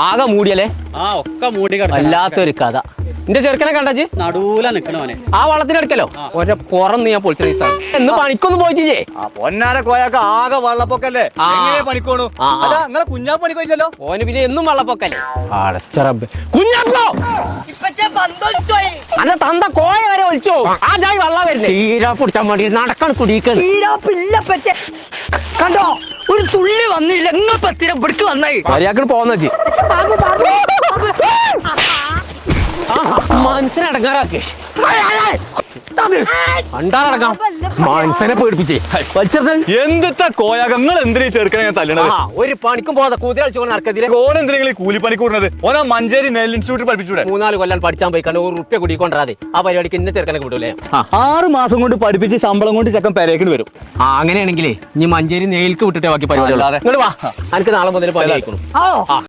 ആകെ മൂടിയല്ലേ? ആ ഒക്കെ മൂടി വല്ലാത്തൊരു കഥ. എന്റെ ചെറുക്കനെ കണ്ടാച്ച് നടൂല നിക്കണവനെ ആ വള്ളത്തിനടുക്കല്ലോ ഒരെ പുറന്ന് ഞാൻ പൊളിച്ച റീസാണ്. എന്ന് പണിക്കൊന്നും പോയിട്ടില്ലേ? പൊന്നാര കോയാക്ക ആകെ വെള്ളപ്പൊക്കല്ലേ, എങ്ങനെ പണിക്കോണു? അല്ല നിങ്ങളെ കുഞ്ഞാ പണിക്കോയില്ലല്ലോ. ഓന് പിന്നെ എന്നും വെള്ളപ്പൊക്കല്ലേ. അടച്ചറബ് കുഞ്ഞപ്പോ അല്ല തന്ത കോയ വരെ ഒളിച്ചോ. ആ ജായി വെള്ളം വരുന്നേ തീരാ പിടിച്ചാൻ വേണ്ടി നടക്കാൻ കുടിക്കാൻ കണ്ടോ ഒരു തുള്ളി വന്നില്ല. നിങ്ങൾ പത്തിരം പിടിക്ക് വന്നായി മര്യാദക്ക് പോന്ന മനസ്സിനടങ്ങാറാക്കേ കണ്ടാറടങ്ങാം. മനസ്സിനെ പേടിപ്പിച്ചേ എന്തിട്ടാ കോയാക്ക നിങ്ങൾ എന്തിനാ ചെറുക്കനെ തല്ലണത്? ഒരു പണിക്കും പോകാതെ കുതിര കളിച്ചോണ്ട് നടക്കതിരെ ഓൻ എന്തിനാ കൂലിപ്പണി കൂടുന്നത്? ഓനാ മഞ്ചേരി നെൽ ഇൻസ്റ്റിറ്റ്യൂട്ടിൽ പഠിപ്പിച്ചൂടെ? 3-4 കൊല്ലം പഠിച്ചാൻ പോയി കണ്ട് ₹1 കുടിക്കൊണ്ടാതെ ആ പരിപാടിക്ക് ഇന്ന ചെറുക്കനെ വിടൂലേ. 6 മാസം കൊണ്ട് പഠിപ്പിച്ച് ശമ്പളം കൊണ്ട് ചെക്കൻ പെരേക്കിന് വരും. അങ്ങനെയാണെങ്കിലേ ഇനി മഞ്ചേരി നെയിൽക്ക് വിട്ടിട്ടേ ബാക്കി പരിപാടി. ഇങ്ങോട്ട് വാ, എനിക്ക് നാളെ മുതൽ പണി അയക്കണം.